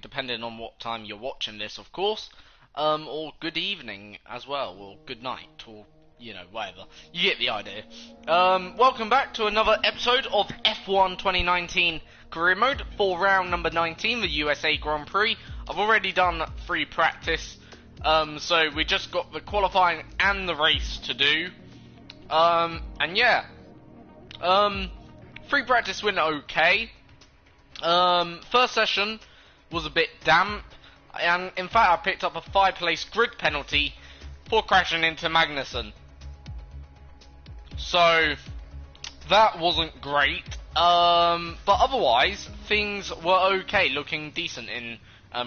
depending on what time you're watching this, of course. Or good evening as well, or good night, or, you know, whatever. You get the idea. Welcome back to another episode of F1 2019 Career Mode for round number 19, the USA Grand Prix. I've already done free practice, so we just got the qualifying and the race to do. And yeah. Free practice went okay. First session was a bit damp, and in fact I picked up a 5-place grid penalty for crashing into Magnussen. So that wasn't great, but otherwise things were okay, looking decent in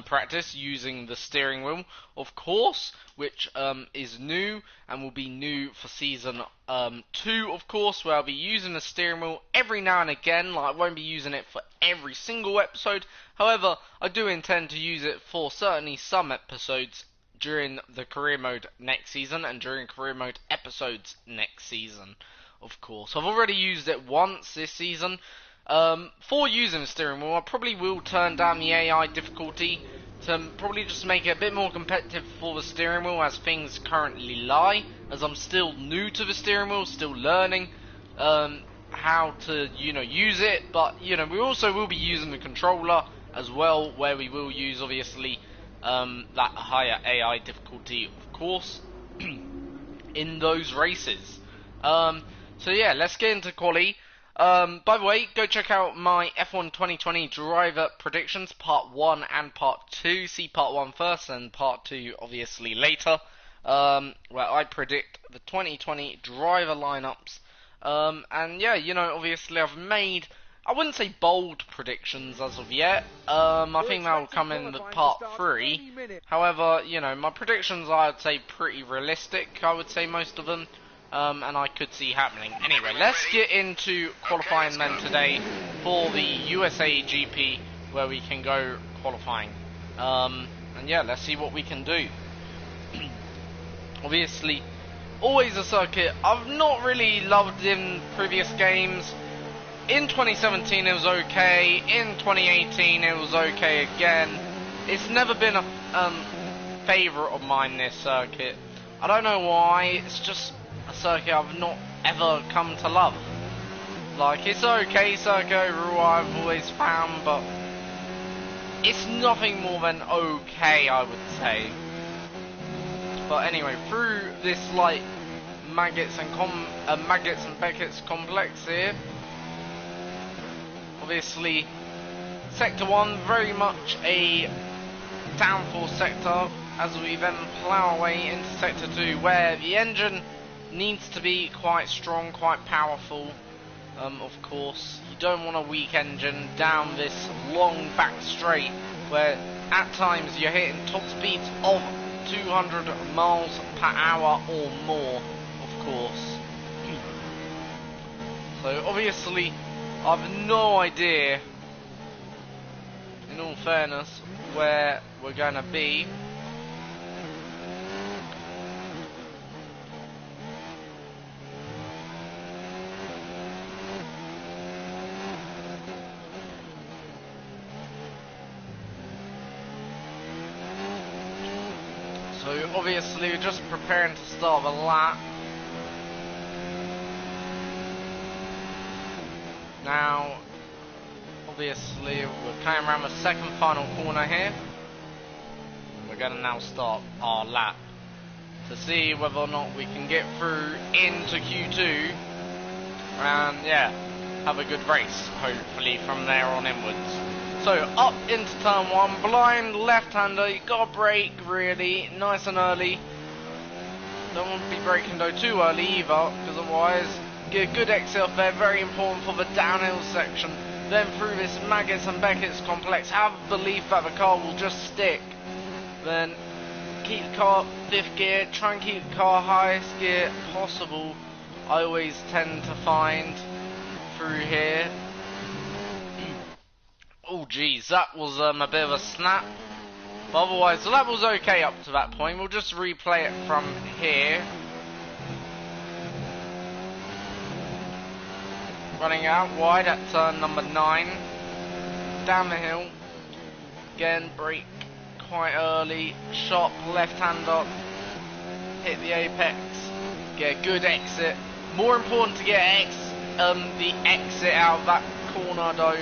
practice using the steering wheel, of course, which is new and will be new for season 2, of course, where I'll be using the steering wheel every now and again. Like, I won't be using it for every single episode. However, I do intend to use it for certainly some episodes during the career mode next season and during career mode episodes next season, of course. I've already used it once this season. For using the steering wheel, I probably will turn down the AI difficulty to probably just make it a bit more competitive for the steering wheel as things currently lie, as I'm still new to the steering wheel, still learning how to, use it. But, we also will be using the controller as well, where we will use, obviously, that higher AI difficulty, of course, in those races. So yeah, let's get into quali. By the way, go check out my F1 2020 driver predictions, part 1 and part 2. See part 1 first and part 2 obviously later, where I predict the 2020 driver lineups. And yeah, obviously I've made, I wouldn't say bold predictions as of yet. I think that will come in the part 3. However, my predictions I would say pretty realistic, I would say most of them. And I could see happening. Anyway, let's get into qualifying then today for the USA GP, where we can go qualifying. And yeah, let's see what we can do. Obviously, always a circuit I've not really loved in previous games. In 2017 it was okay, in 2018 it was okay again. It's never been a favourite of mine, this circuit. I don't know why, it's just a circuit I've not ever come to love. Like, it's okay circuit overall, I've always found, but it's nothing more than okay, I would say. But anyway, through this like Maggots and Beckett's complex here, obviously sector 1 very much a downforce sector, as we then plough our way into sector 2, where the engine needs to be quite strong, quite powerful, of course. You don't want a weak engine down this long back straight, where at times you're hitting top speeds of 200 miles per hour or more, of course. So obviously I've no idea, in all fairness, where we're going to be. So obviously we're just preparing to start the lap. Now, obviously we're coming around the second final corner here. We're going to now start our lap to see whether or not we can get through into Q2 and yeah, have a good race, hopefully from there on inwards. So, up into turn 1, blind left-hander, you gotta brake really, nice and early. Don't want to be braking though too early either, because otherwise, get a good exit up there, very important for the downhill section. Then through this Maggots and Beckett's complex, have belief that the car will just stick. Then, keep the car 5th gear, try and keep the car highest gear possible. I always tend to find through here. Oh geez, that was a bit of a snap. But otherwise, so that was okay up to that point. We'll just replay it from here. Running out wide at turn number 9. Down the hill. Again, brake quite early, sharp left-hander, hit the apex, get a good exit. More important to get the exit out of that corner though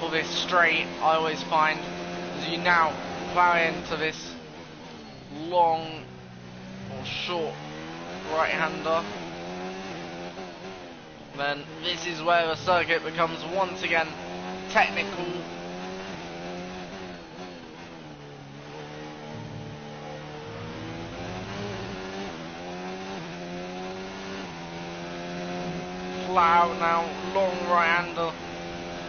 for this straight, I always find, as you now plow into this long or short right-hander. Then this is where the circuit becomes once again technical. Flat out now, long right-hander,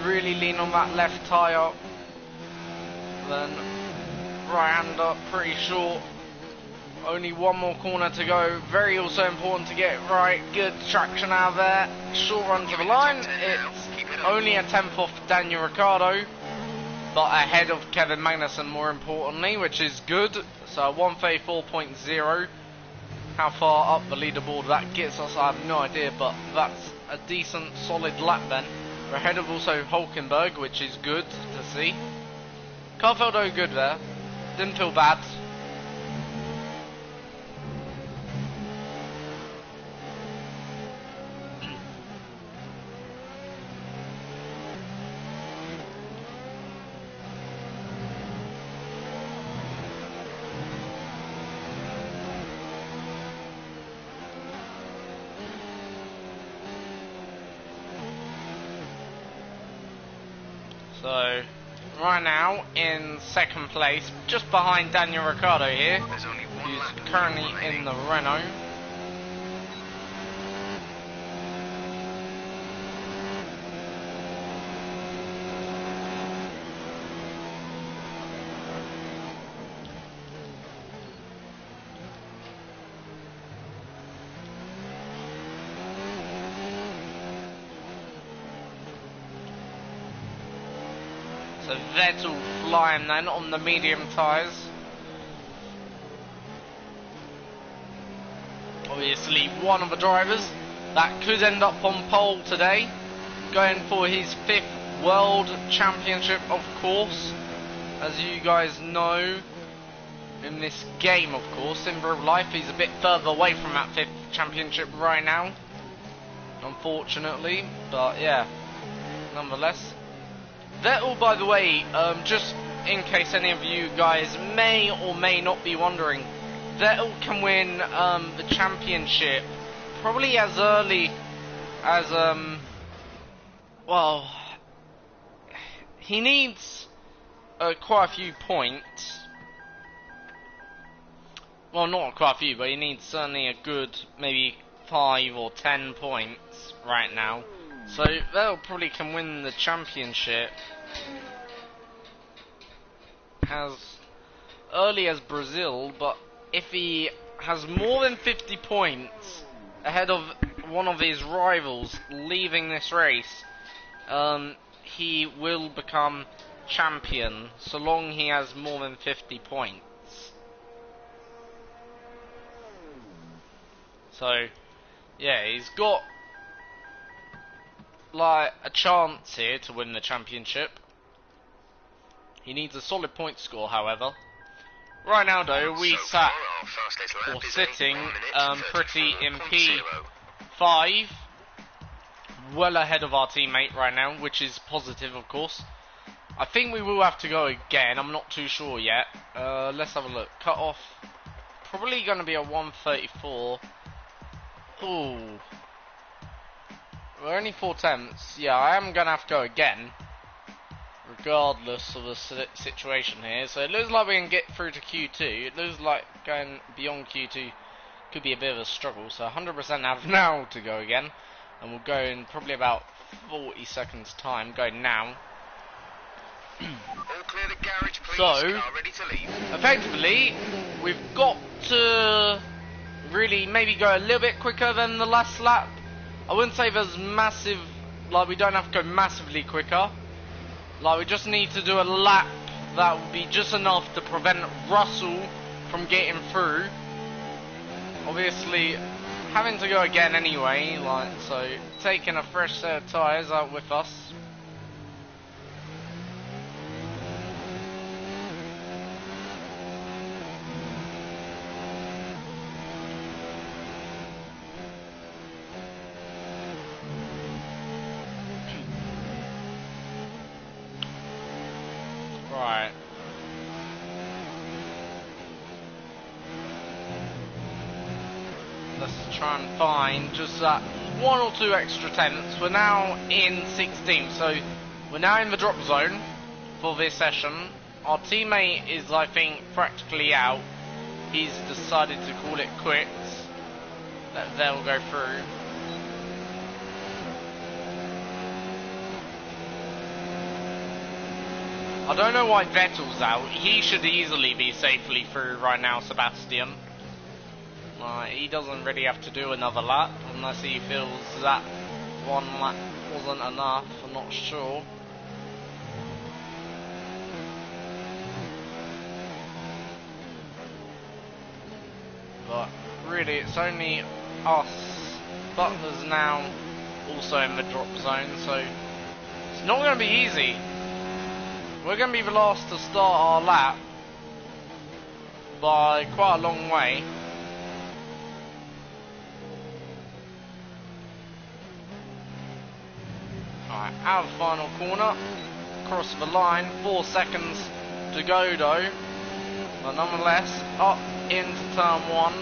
really lean on that left tyre. Then right-hander, pretty short. Only one more corner to go. Very also important to get it right. Good traction out there. Short run to the line. It's only a tenth off Daniel Ricciardo, but ahead of Kevin Magnussen more importantly, which is good. So 134.0. How far up the leaderboard that gets us, I have no idea, but that's a decent solid lap then. We're ahead of also Hulkenberg, which is good to see. Car felt though good there. Didn't feel bad. So, right now in second place, just behind Daniel Ricciardo here, who's currently in the Renault. So Vettel flying then on the medium tyres. Obviously one of the drivers that could end up on pole today, going for his 5th World Championship of course. As you guys know, in this game of course, in real life he's a bit further away from that 5th championship right now, unfortunately, but yeah, nonetheless. Vettel, by the way, just in case any of you guys may or may not be wondering, Vettel can win the championship probably as early as, well, he needs quite a few points. Well, not quite a few, but he needs certainly a good, maybe 5 or 10 points right now. So Vettel probably can win the championship as early as Brazil, but if he has more than 50 points ahead of one of his rivals leaving this race, he will become champion so long he has more than 50 points. So yeah, he's got like a chance here to win the championship. He needs a solid point score, however. Right now though, we sitting pretty in P5, well ahead of our teammate right now, which is positive of course. I think we will have to go again, I'm not too sure yet. Let's have a look. Cut off, probably going to be a 134. Ooh. We're only 4 tenths. Yeah, I am going to have to go again, regardless of the situation here. So it looks like we can get through to Q2. It looks like going beyond Q2 could be a bit of a struggle. So 100% have now to go again. And we'll go in probably about 40 seconds time. Go now. All clear the garage, please. So, Car ready to leave. Effectively, we've got to really maybe go a little bit quicker than the last lap. I wouldn't say there's massive, like we don't have to go massively quicker. Like we just need to do a lap that would be just enough to prevent Russell from getting through. Obviously, having to go again anyway, like, so taking a fresh set of tyres out with us. let's try and find just that 1 or 2 extra tenths. We're now in 16th, so we're now in the drop zone for this session. Our teammate is, I think, practically out. He's decided to call it quits. That they'll go through. I don't know why Vettel's out. He should easily be safely through right now, Sebastian. He doesn't really have to do another lap unless he feels that one lap wasn't enough. I'm not sure. But really, it's only us. Butler's now also in the drop zone, so it's not going to be easy. We're going to be the last to start our lap by quite a long way. Alright, out of the final corner, across the line, 4 seconds to go though, but nonetheless, up into turn 1.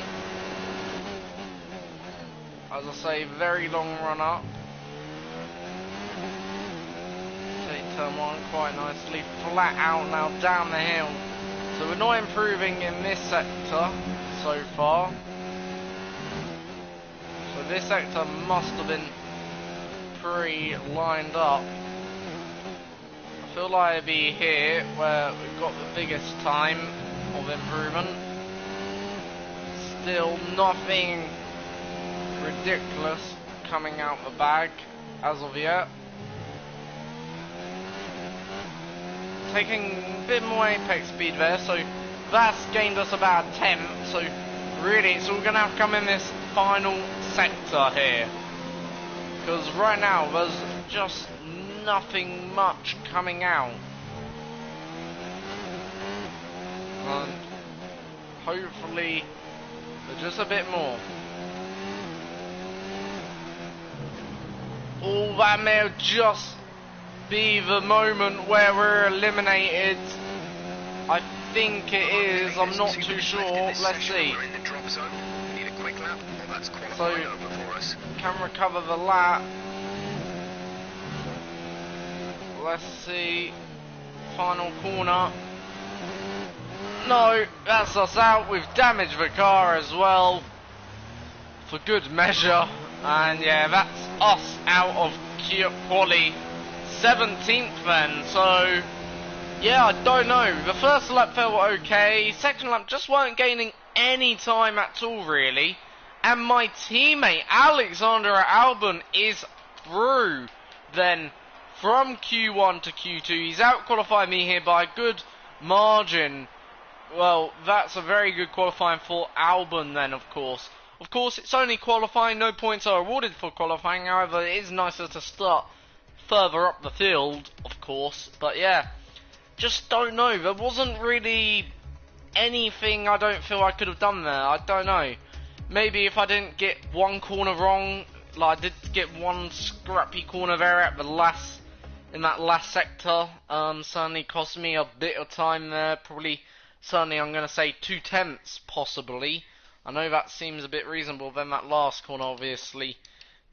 As I say, very long run up. Take turn 1 quite nicely, flat out now down the hill. So we're not improving in this sector so far. So this sector must have been lined up. I feel like it'd be here where we've got the biggest time of improvement. Still nothing ridiculous coming out the bag as of yet. Taking a bit more apex speed there, so that's gained us about 10. So really it's all gonna have to come in this final sector here. Because right now there's just nothing much coming out. And hopefully there's just a bit more. Oh, that may just be the moment where we're eliminated. I think it is, I'm not too sure. Let's see. So, can recover the lap. Let's see. Final corner. No, that's us out. We've damaged the car as well, for good measure. And yeah, that's us out of quali 17th then. So yeah, I don't know. The first lap felt okay. Second lap just weren't gaining any time at all really. And my teammate Alexander Albon is through then from Q1 to Q2. He's out-qualified me here by a good margin. Well, that's a very good qualifying for Albon then, of course. Of course, it's only qualifying, no points are awarded for qualifying. However, it is nicer to start further up the field, of course. But yeah, just don't know. There wasn't really anything I don't feel I could have done there. I don't know. Maybe if I didn't get one corner wrong, like I did get one scrappy corner there at the last, in that last sector, certainly cost me a bit of time there. Probably, certainly I'm going to say 2 tenths possibly. I know that seems a bit reasonable. Then that last corner obviously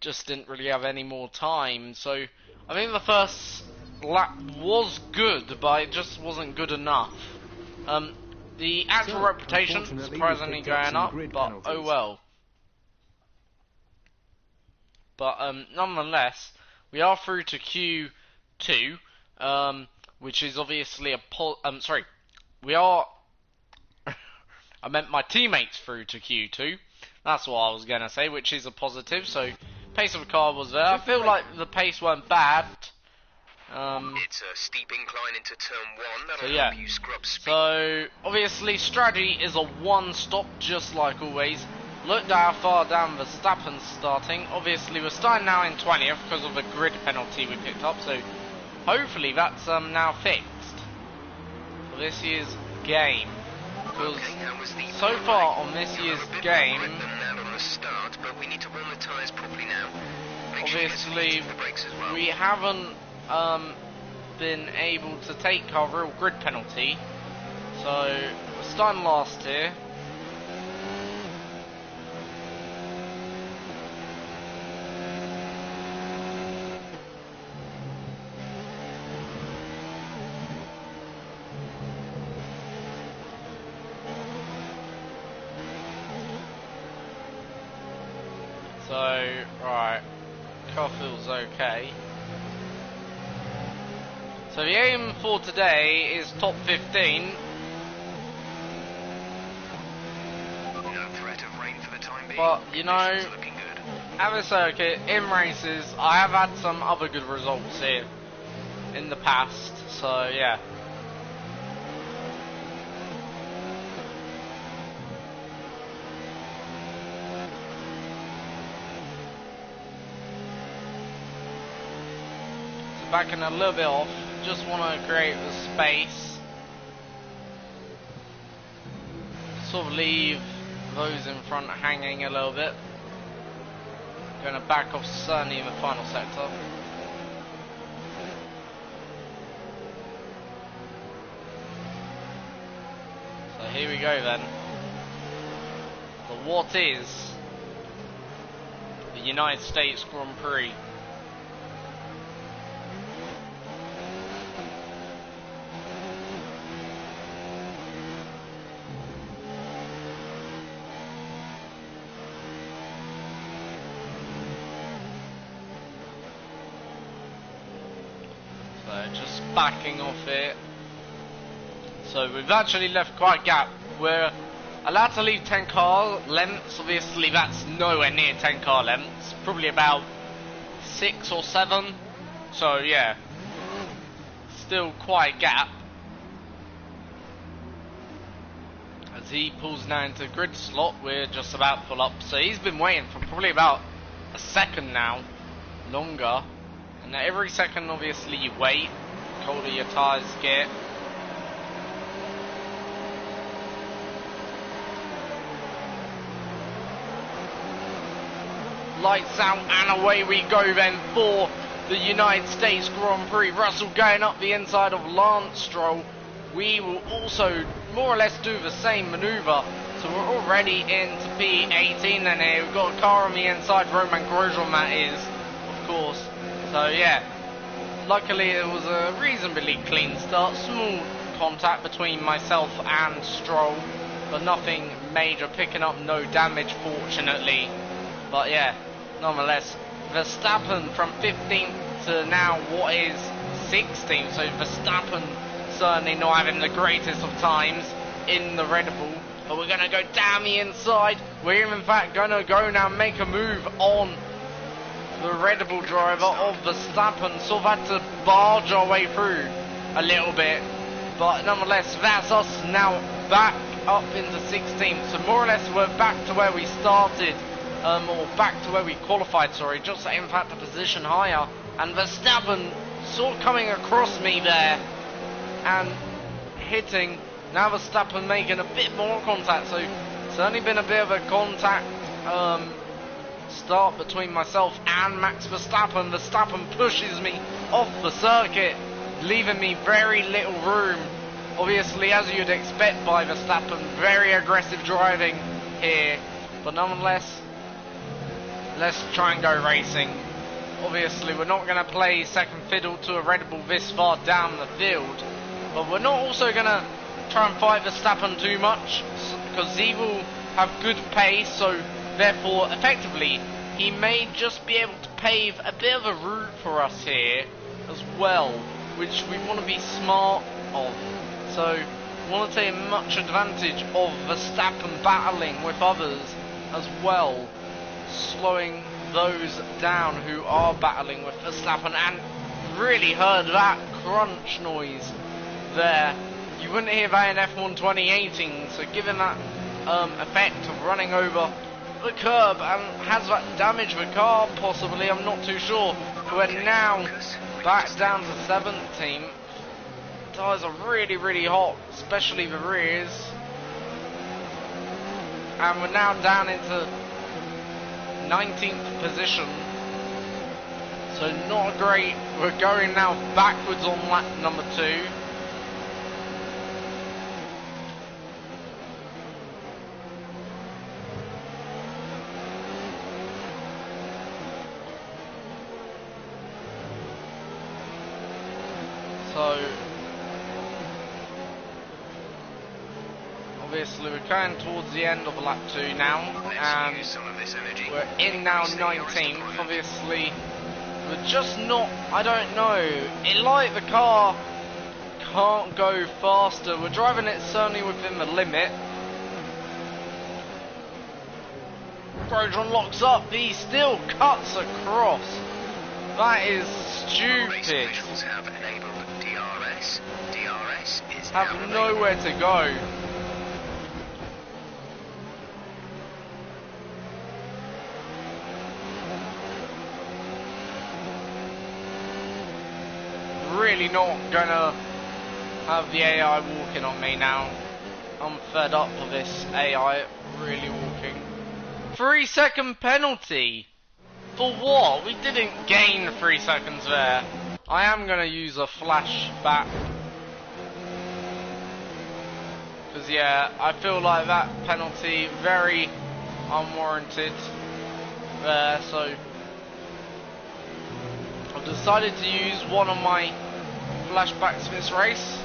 just didn't really have any more time. So I think the first lap was good, but it just wasn't good enough. The actual reputation surprisingly going up, but oh well. But nonetheless, we are through to Q2, which is obviously a sorry, we are. I meant my teammates through to Q2. That's what I was gonna say, which is a positive. So pace of the car was there. I feel like the pace weren't bad. It's a steep incline into turn 1. That'll so yeah. help you scrub speed. So obviously strategy is a one stop, just like always. Look how far down Verstappen's starting. Obviously we're starting now in 20th because of the grid penalty we picked up. So hopefully that's now fixed for this year's game. Because so far on this year's game, start, but we need to run the tyres properly now. obviously we haven't been able to take our real grid penalty, so we're starting last here. So, right, car feels okay. So the aim for today is top 15. No threat of rain for the time being. But, you know, Conditions are looking good. at the circuit, in races, I have had some other good results here in the past, so yeah. So backing a little bit off, just want to create the space. Sort of leave those in front hanging a little bit. Going to back off certainly in the final sector. So here we go then. The what is the United States Grand Prix. So just backing off it. So we've actually left quite a gap. We're allowed to leave 10 car lengths. Obviously that's nowhere near 10 car lengths. Probably about 6 or 7. So yeah, still quite a gap. As he pulls now into grid slot, we're just about full up. So he's been waiting for probably about a second now, longer. And every second obviously you wait, the colder your tyres get. Lights out and away we go then for the United States Grand Prix. Russell going up the inside of Lance Stroll. We will also more or less do the same manoeuvre. So we're already into P18 and here we've got a car on the inside, Roman Grosjean that is, of course. So yeah, luckily it was a reasonably clean start. Small contact between myself and Stroll, but nothing major, picking up no damage fortunately. But yeah, nonetheless, Verstappen from 15th to now what is 16th. So Verstappen certainly not having the greatest of times in the Red Bull. But we're going to go down the inside. We're in fact going to go now and make a move on the Red Bull driver of Verstappen. Sort of had to barge our way through a little bit. But nonetheless, that's us now back up into 16th. So more or less we're back to where we started. Or back to where we qualified, sorry. Just in fact a position higher. And Verstappen sort of coming across me there. And hitting. Now Verstappen making a bit more contact. So certainly been a bit of a contact start between myself and Max Verstappen. Verstappen pushes me off the circuit, leaving me very little room. Obviously, as you'd expect by Verstappen, very aggressive driving here. But nonetheless, let's try and go racing. Obviously, we're not going to play second fiddle to a Red Bull this far down the field. But we're not also going to try and fight Verstappen too much, because he will have good pace, so therefore, effectively, he may just be able to pave a bit of a route for us here as well, which we want to be smart of. So, we want to take much advantage of Verstappen battling with others as well, slowing those down who are battling with Verstappen. And really heard that crunch noise there. You wouldn't hear that in F1 2018, so given that effect of running over the curb, and has that damaged the car possibly, I'm not too sure. We're now back down to 17th. Tyres are really, really hot, especially the rears. And we're now down into 19th position. So not great. We're going now backwards on lap number 2. So Obviously, we're going towards the end of lap 2 now, and Let's use some of this energy. we're in now Increase the DRS 19th. deployment. Obviously, we're just not, I don't know, it like the car can't go faster. We're driving it certainly within the limit. Grosjean locks up, but he still cuts across. That is Race stupid. officials have enabled DRS. DRS is Have now available. nowhere to go. Really not gonna have the AI walking on me now. I'm fed up of this AI really walking. 3-second penalty. For what? We didn't gain 3 seconds there. I am gonna use a flashback. Because yeah, I feel like that penalty very unwarranted there, so I've decided to use one of my flashbacks for this race.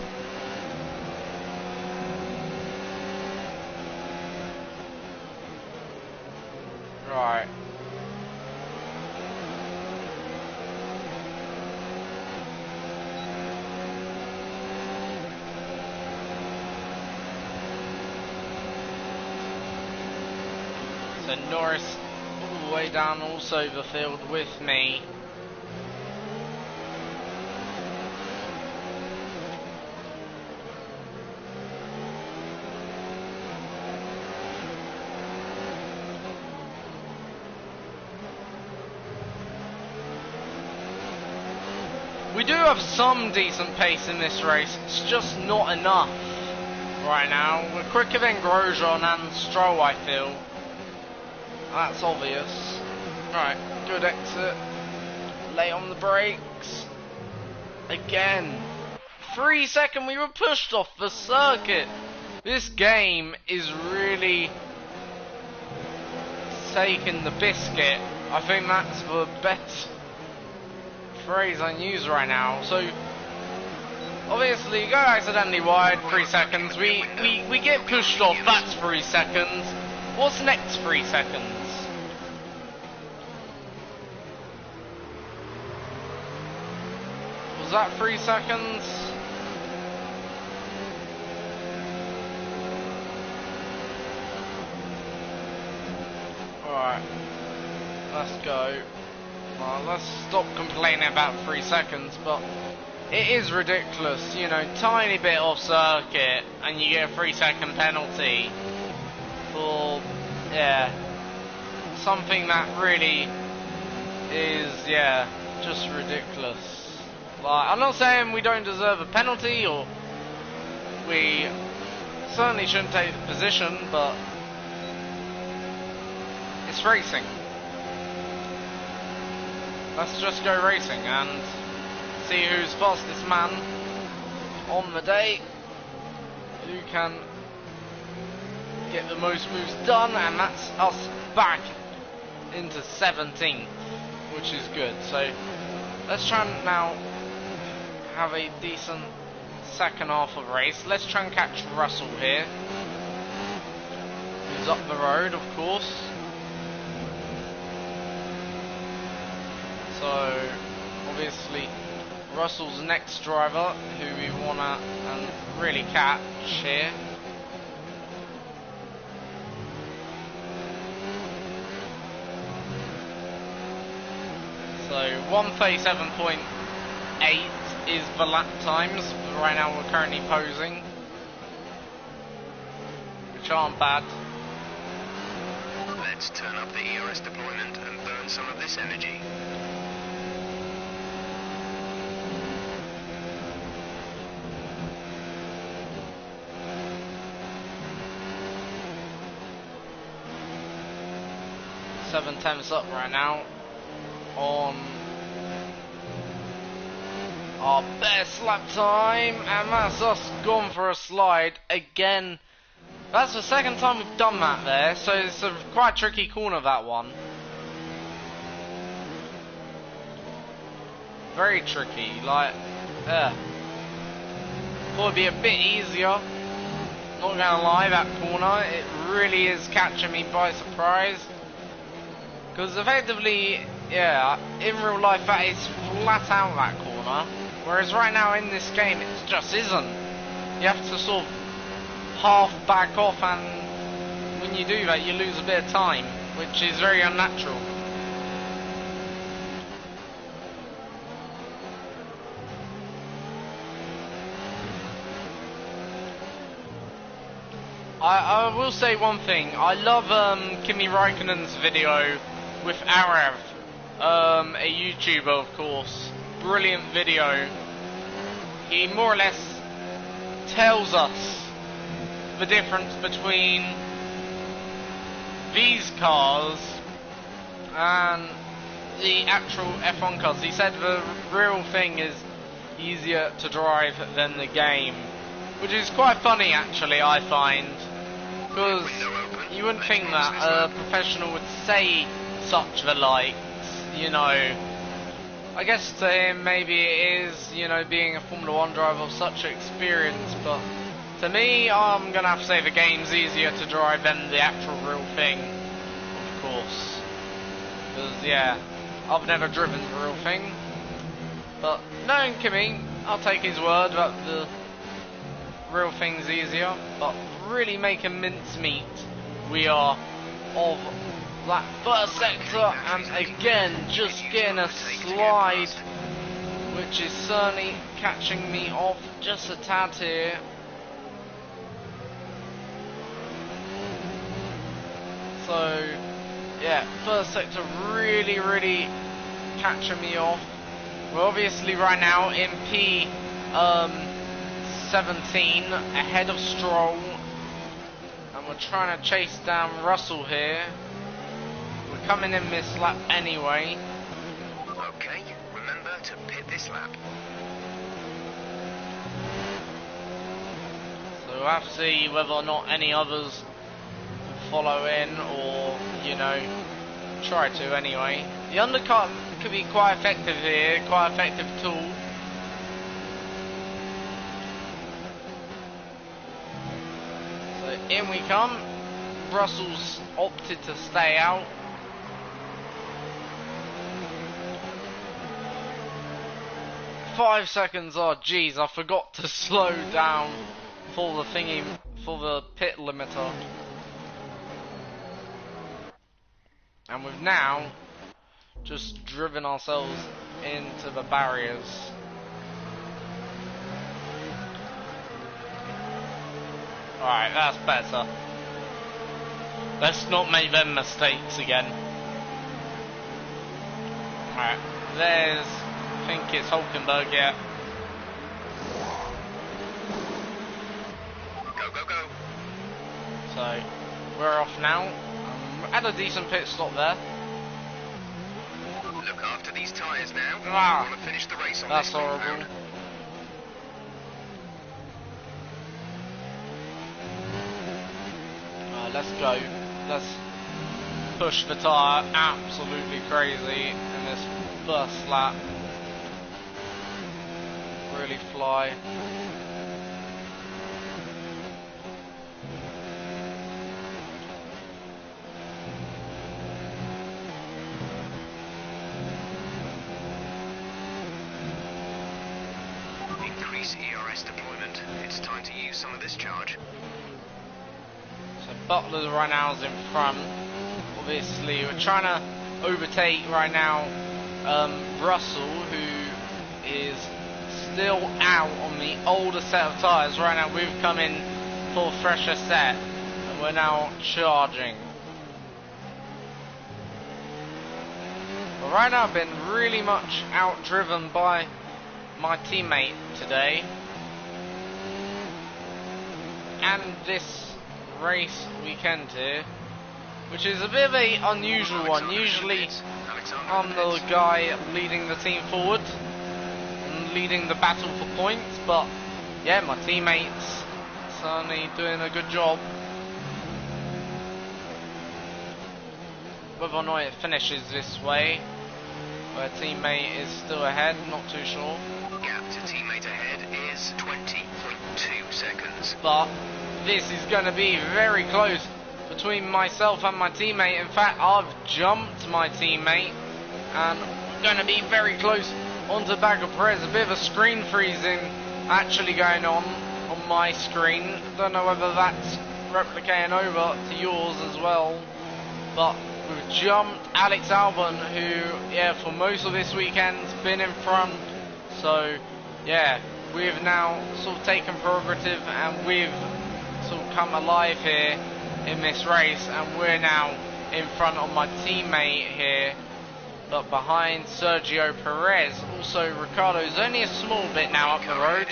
Right. So Norris all the way down also the field with me. We do have some decent pace in this race, it's just not enough right now. We're quicker than Grosjean and Stroll, I feel. That's obvious. Right, good exit. Lay on the brakes. Again. 3 second, we were pushed off the circuit. This game is really taking the biscuit. I think that's the best phrase I use right now. So obviously you go accidentally wide, 3 seconds. We get pushed off, that's 3 seconds. What's next 3 seconds? Was that 3 seconds? Alright, let's go. Well, let's stop complaining about 3 seconds, but it is ridiculous, you know, tiny bit off circuit and you get a 3 second penalty for, yeah, something that really is, yeah, just ridiculous. Like, I'm not saying we don't deserve a penalty or we certainly shouldn't take the position, but it's racing. Let's just go racing and see who's fastest man on the day, who can get the most moves done, and that's us back into 17th, which is good. So let's try and now have a decent second half of race. Let's try and catch Russell here, who's up the road, of course. So obviously Russell's next driver who we wanna really catch here. So 1:37.8 is the lap times. Right now we're currently posing, which aren't bad. Let's turn up the ERS deployment and burn some of this energy. Seven tenths up right now on our best lap time, and that's us gone for a slide again. That's the second time we've done that there, so it's a quite tricky corner, that one. Very tricky, like, thought it'd be a bit easier, Not gonna lie, that corner, it really is catching me by surprise. Because effectively, yeah, in real life that is flat out that corner. Whereas right now in this game, it just isn't. You have to sort of half back off, and when you do that, you lose a bit of time, which is very unnatural. I will say one thing. I love Kimi Raikkonen's video with Arav, a YouTuber, of course. Brilliant video. He more or less tells us the difference between these cars and the actual F1 cars. He said the real thing is easier to drive than the game, which is quite funny actually, I find, because you wouldn't think that a professional would say such the likes, you know. I guess to him maybe it is, you know, being a Formula 1 driver of such experience, but to me I'm gonna have to say the game's easier to drive than the actual real thing, of course. Because yeah, I've never driven the real thing, but knowing Kimi, I'll take his word that the real thing's easier. But really making mincemeat we are of that first sector, and again just getting a slide, which is certainly catching me off just a tad here. So yeah, first sector really catching me off. We're obviously right now in P17 ahead of Stroll, and we're trying to chase down Russell here. We're coming in this lap anyway. Okay, remember to pit this lap. So we'll have to see whether or not any others follow in, or, you know, try to anyway. The undercut could be quite effective here, quite effective tool. So in we come. Russell's opted to stay out. "5 seconds, oh geez, I forgot to slow down for the thingy, for the pit limiter." And we've now just driven ourselves into the barriers. Alright, that's better. Let's not make them mistakes again. Alright, there's, I think it's Hulkenberg, yeah. Go, go, go. So, we're off now. Had a decent pit stop there. Look after these tyres now. Ah, We want to finish the race on that's this horrible. compound. Let's go. Let's push the tyre absolutely crazy in this first lap. Really fly. Increase ERS deployment. It's time to use some of this charge. So Butler right now is in front. Obviously, we're trying to overtake right now Russell, who is still out on the older set of tyres. Right now, we've come in for a fresher set, and we're now charging. But right now, I've been really much outdriven by my teammate today, and this race weekend here, which is a bit of a unusual one. Usually I'm the guy leading the team forward and leading the battle for points, but yeah, my teammates certainly doing a good job. Whether or not it finishes this way, where teammate is still ahead, not too sure. Gap to teammate ahead is 20.2 seconds. But this is going to be very close between myself and my teammate. In fact, I've jumped my teammate and going to be very close onto the back of Perez. A bit of a screen freezing actually going on my screen. Don't know whether that's replicating over to yours as well, but we've jumped Alex Albon, who, yeah, for most of this weekend's been in front. So, yeah, we've now sort of taken prerogative and we've sort of come alive here in this race, and we're now in front of my teammate here, but behind Sergio Perez. Also, Ricardo's only a small bit now up the road,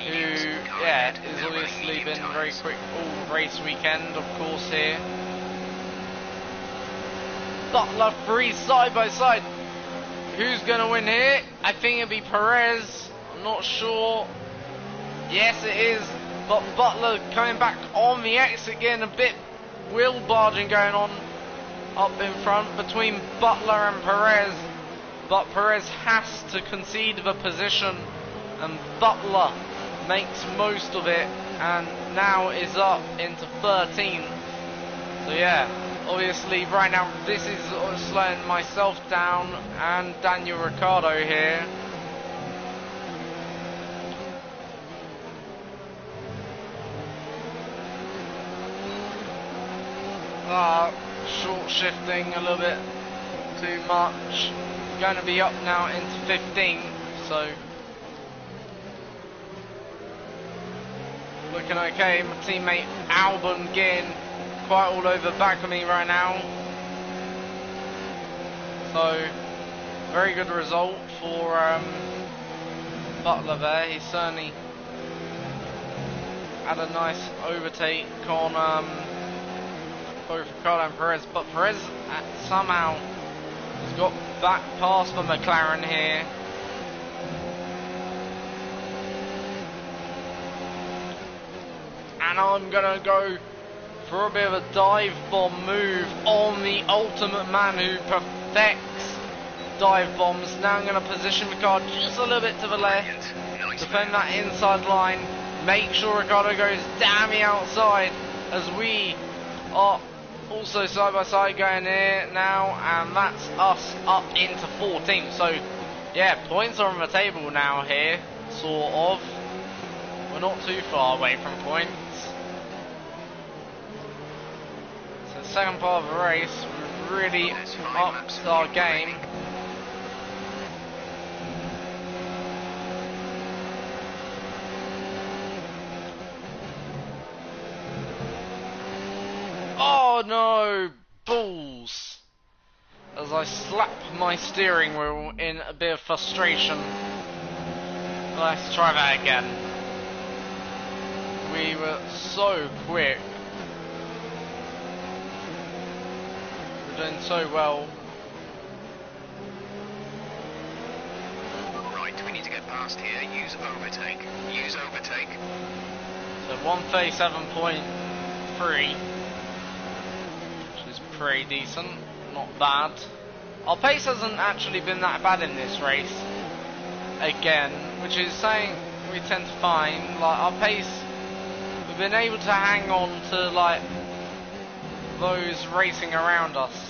who, yeah, has obviously been very quick all race weekend, of course, here. Butler free side by side. Who's going to win here? I think it'll be Perez. I'm not sure. Yes, it is. But Butler coming back on the exit again. A bit wheel barging going on up in front between Butler and Perez. But Perez has to concede the position. And Butler makes most of it. And now is up into 13th. So yeah. Obviously, right now, this is slowing myself down and Daniel Ricciardo here. Short shifting a little bit too much. Going to be up now into 15th, so looking okay. My teammate Albon getting quite all over back of me right now, so very good result for Butler there. He certainly had a nice overtake on both Ricardo and Perez, but Perez somehow has got back past the McLaren here. And I'm gonna go for a bit of a dive bomb move on the ultimate man who perfects dive bombs. Now I'm going to position the car just a little bit to the left, defend that inside line, make sure Ricardo goes down the outside as we are also side by side going here now, and that's us up into 14th. So yeah, points are on the table now here, sort of. We're not too far away from points. Second part of the race, we've really upped our game. Oh no, balls! As I slap my steering wheel in a bit of frustration. Let's try that again. We were so quick. Doing so well. Right, we need to get past here. Use overtake. Use overtake. So 137.3, which is pretty decent, not bad. Our pace hasn't actually been that bad in this race, again, which is something we tend to find. Like our pace, we've been able to hang on to like those racing around us.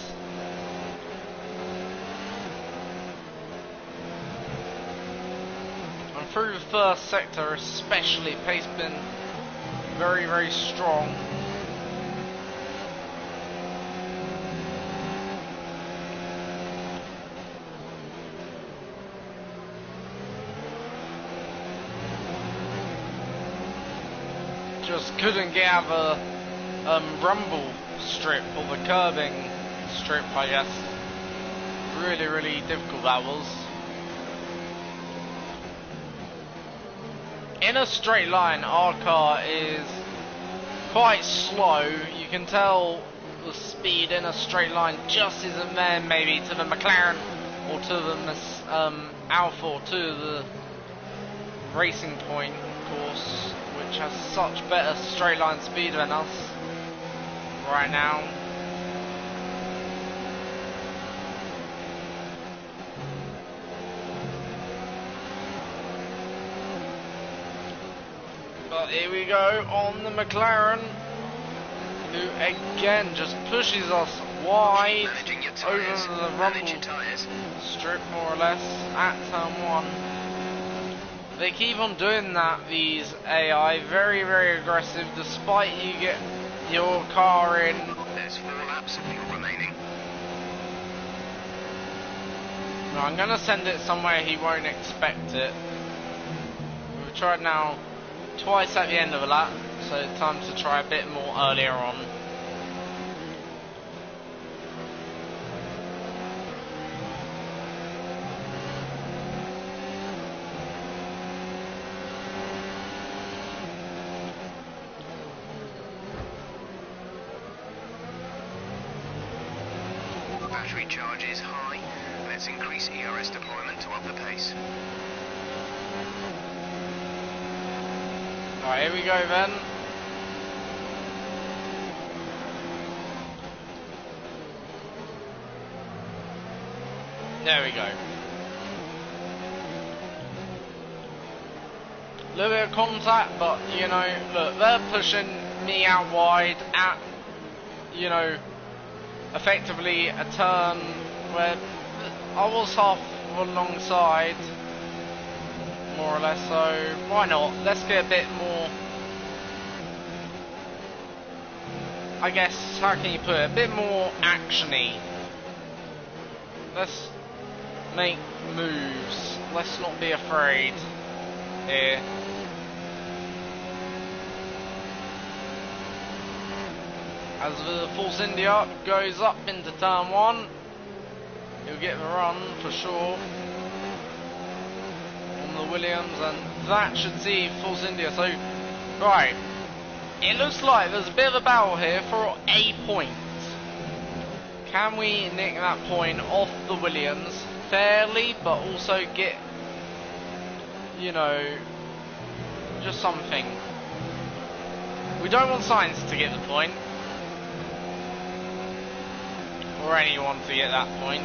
And through the first sector especially, pace been very, very strong. Just couldn't get out of a rumble strip, or the curbing strip, I guess. Really, really difficult that was. In a straight line, our car is quite slow. You can tell the speed in a straight line just isn't there, maybe to the McLaren or to the Alfa or to the Racing Point, of course, which has such better straight line speed than us right now. But here we go on the McLaren, who again just pushes us wide over the rumble strip, more or less, at turn 1. They keep on doing that, these AI, very, very aggressive, despite you get your car in. There's 4 laps of fuel remaining. No, I'm going to send it somewhere he won't expect it. We've tried now twice at the end of a lap, so time to try a bit more earlier on. Battery charge is high. Let's increase ERS deployment to up the pace. Alright, here we go then. There we go. A little bit of contact, but you know, look, they're pushing me out wide at, you know, effectively a turn where I was half alongside, more or less, so why not? Let's get a bit more, I guess, how can you put it, a bit more actiony. Let's make moves, let's not be afraid here. As the Force India goes up into turn 1, he'll get the run for sure on the Williams, and that should see Force India. So, right, it looks like there's a bit of a battle here for a point. Can we nick that point off the Williams fairly, but also get, you know, just something? We don't want Sainz to get the point, or anyone to get that point.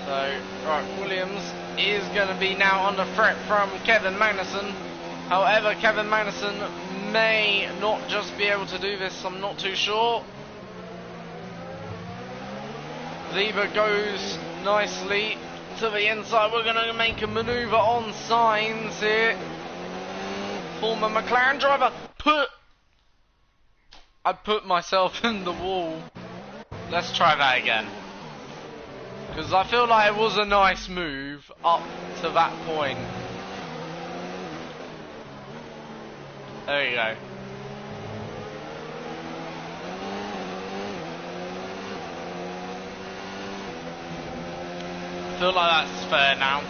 So, right, Williams is going to be now under threat from Kevin Magnussen. However, Kevin Magnussen may not just be able to do this, I'm not too sure. Weber goes nicely to the inside. We're going to make a manoeuvre on Sainz here. Former McLaren driver. I put myself in the wall. Let's try that again, because I feel like it was a nice move up to that point. There you go. I feel like that's fair now.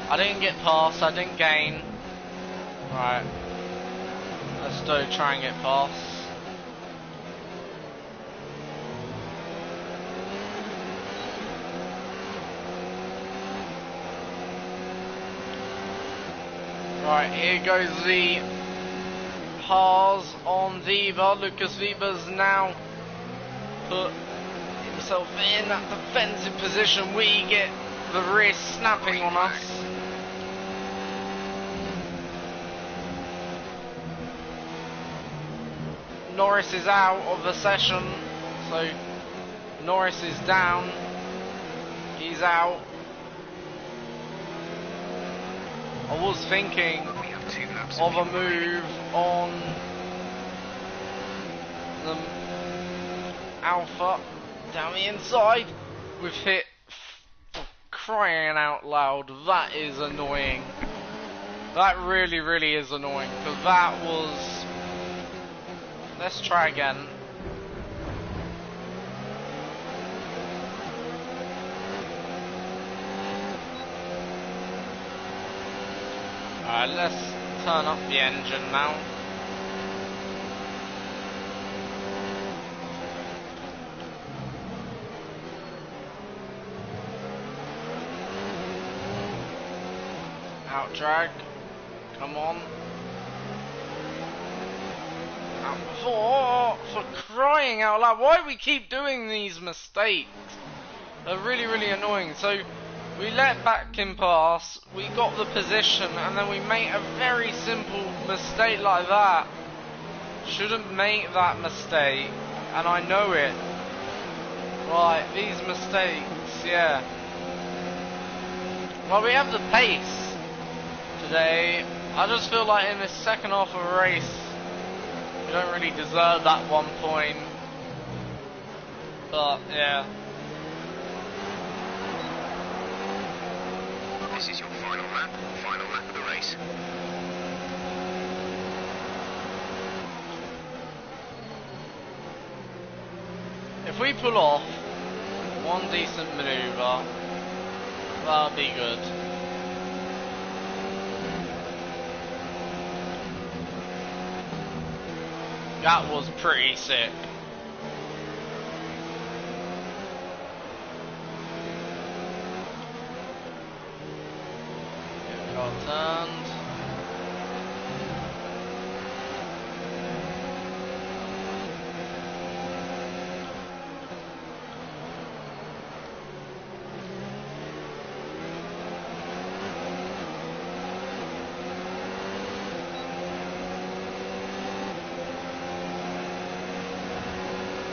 I didn't get past, I didn't gain. Right. Let's try and get past. Right, here goes the Haas on Weber. Lucas Weber's now put himself in that defensive position. We get the rear snapping on us. Norris is out of the session, so Norris is down. He's out. I was thinking of a move on the Alpha down the inside. We've hit, crying out loud, that is annoying. That really, really is annoying, because that was... Let's try again. Alright, let's turn up the engine now. Out drag. Come on. Out before, for crying out loud, why do we keep doing these mistakes? They're really, really annoying. So, we let Batkin pass, we got the position, and then we made a very simple mistake like that. Shouldn't make that mistake, and I know it. Right, these mistakes, yeah. Well, we have the pace today. I just feel like in this second half of a race, we don't really deserve that 1 point. But, yeah. This is your final lap of the race. If we pull off one decent manoeuvre, that would be good. That was pretty sick. Got turned.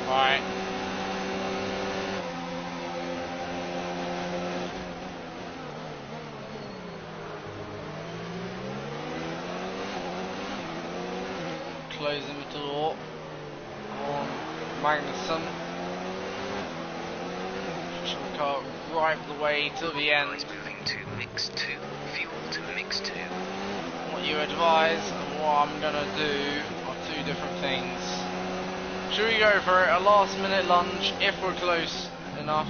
Alright. Closing the door on Magnussen. Pushing the car right the way to the end. Moving to mix 2. Fuel to mix 2. What you advise and what I'm gonna do are two different things. Should we go for it? A last minute lunge if we're close enough.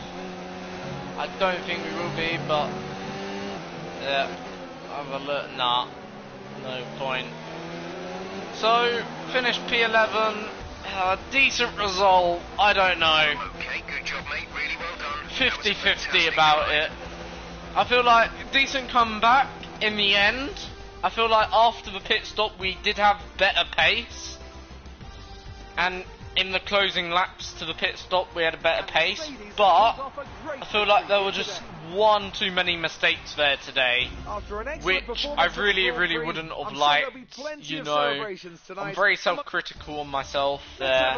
I don't think we will be, but yeah, have a look. Nah, no point. So, finished P11, decent result, I don't know. Okay, good job, mate. Really well done. 50-50 about it. I feel like decent comeback in the end. I feel like after the pit stop we did have better pace. And in the closing laps to the pit stop we had a better pace. But I feel like there were just one too many mistakes there today, which I really, really wouldn't have liked. You know, I'm very self-critical on myself there.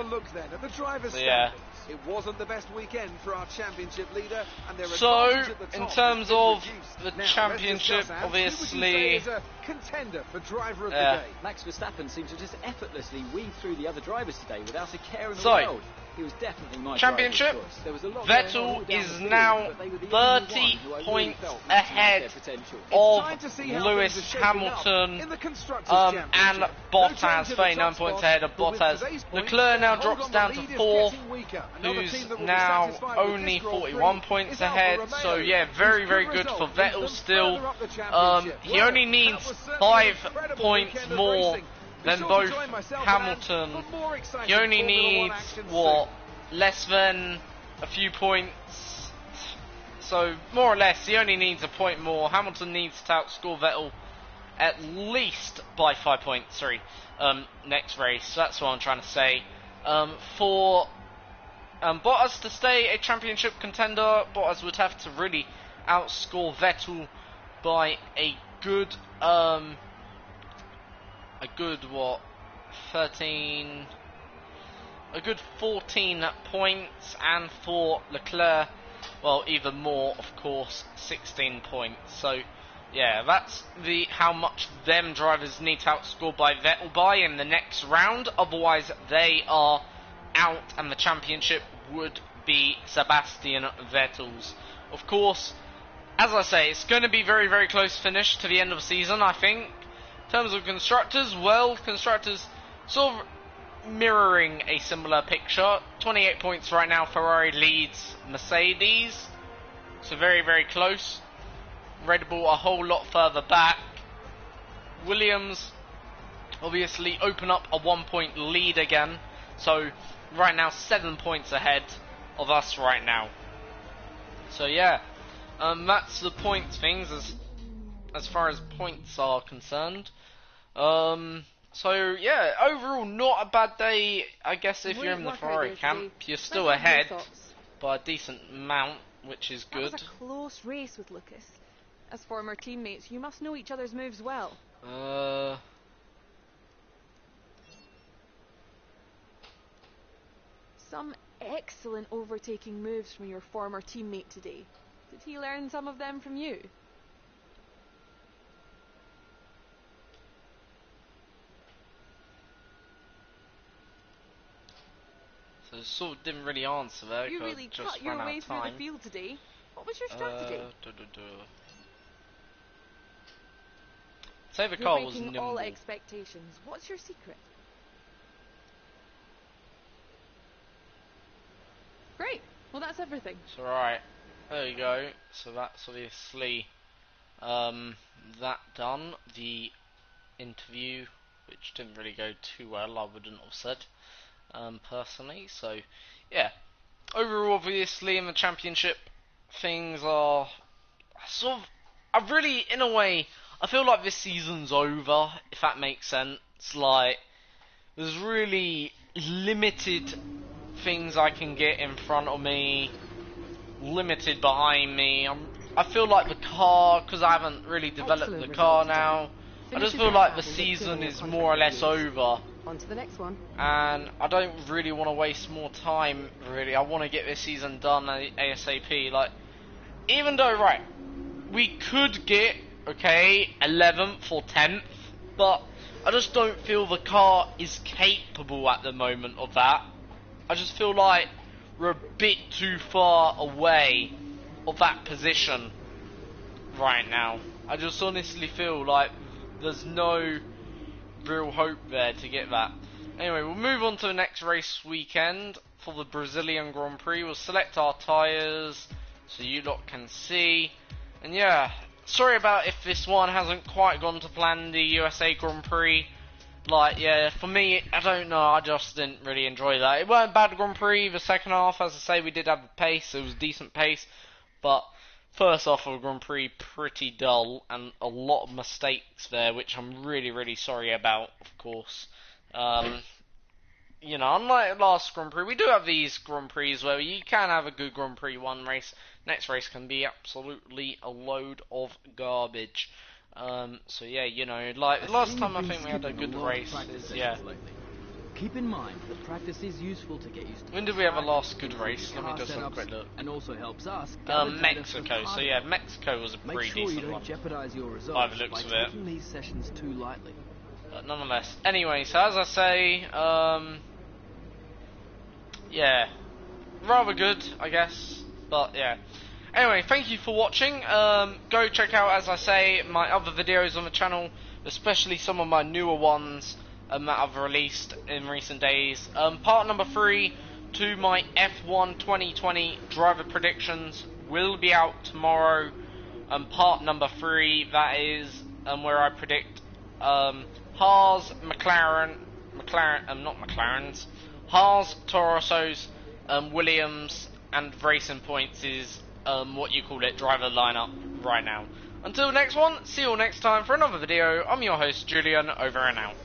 So, yeah. It wasn't the best weekend for our championship leader, and there are So, in terms of the championship, obviously, contender for driver of the day. Max Verstappen seemed to just effortlessly weave through the other drivers today without a care in the So, world. He was definitely my championship, driver's choice. There was a lot Vettel going on all down is the field, now but they were the 30 only one who I really points felt ahead maximised their potential. of Lewis Hamilton and Bottas, 39 points ahead of Bottas. Leclerc now drops down to 4th, who's now only 41 points ahead. So yeah, very, very good for Vettel still. He only needs 5 points more than both Hamilton. He only needs, what, less than a few points. So, more or less, he only needs a point more. Hamilton needs to outscore Vettel at least by 5 points, next race. That's what I'm trying to say. For Bottas to stay a championship contender, Bottas would have to really outscore Vettel by a good, what, 13, a good 14 points, and for Leclerc, well, even more, of course, 16 points. So, yeah, that's how much them drivers need to outscore by Vettel by in the next round. Otherwise, they are out, and the championship would be Sebastian Vettel's. Of course, as I say, it's going to be very, very close finish to the end of the season, I think. In terms of constructors, well, constructors sort of mirroring a similar picture. 28 points right now, Ferrari leads Mercedes. So very, very close. Red Bull a whole lot further back. Williams obviously open up a 1 point lead again. So right now 7 points ahead of us right now. So yeah, that's the points things as far as points are concerned. So yeah, overall not a bad day. I guess if you're in the Ferrari camp, you're still ahead by a decent amount, which is good. That was a close race with Lucas. As former teammates, you must know each other's moves well. Some excellent overtaking moves from your former teammate today. Did he learn some of them from you? So sort of didn't really answer there. You really just cut your ran out way of through time. the field today. What was your strategy? Say the You're car was breaking nimble. all expectations. What's your secret? Great. Well, that's everything. It's alright. There you go. So that's obviously that done. The interview, which didn't really go too well, I wouldn't have said personally. So yeah, overall, obviously in the championship, things are sort of. I really, in a way, I feel like this season's over. If that makes sense, like there's really limited things I can get in front of me, limited behind me. I feel like the car, because I haven't really developed the car now, I just feel like the season is more or less over. On to the next one. And I don't really want to waste more time, really. I want to get this season done ASAP. Like, even though, right, we could get, okay, 11th or 10th, but I just don't feel the car is capable at the moment of that. I just feel like we're a bit too far away of that position right now. I just honestly feel like there's no real hope there to get that. Anyway, we'll move on to the next race weekend for the Brazilian Grand Prix. We'll select our tyres so you lot can see. And yeah, sorry about if this one hasn't quite gone to plan, the USA Grand Prix. Like, yeah, for me, I don't know, I just didn't really enjoy that. It weren't a bad Grand Prix, the second half, as I say, we did have a pace, it was a decent pace, but first half of the Grand Prix, pretty dull, and a lot of mistakes there, which I'm really, really sorry about, of course. You know, unlike last Grand Prix, we do have these Grand Prix where you can have a good Grand Prix one race, next race can be absolutely a load of garbage. So yeah, you know, like last time I think we had a good race. Yeah. Keep in mind that practice is useful to get used to. When did we have a last good race? Let me just have a quick look. And also helps us. Mexico. So yeah, Mexico was a pretty decent one. Jeopardize your results by the looks of it. taking these sessions too lightly. But nonetheless. Anyway, so as I say, yeah, rather good, I guess. But yeah. Anyway, thank you for watching. Go check out, as I say, my other videos on the channel, especially some of my newer ones that I've released in recent days. Part number 3 to my F1 2020 driver predictions will be out tomorrow. Part number 3, that is where I predict Haas, not McLarens, Haas, Torosos, Williams, and Racing Points is what you call it, driver lineup right now. Until next one, see you all next time for another video. I'm your host Julian, over and out.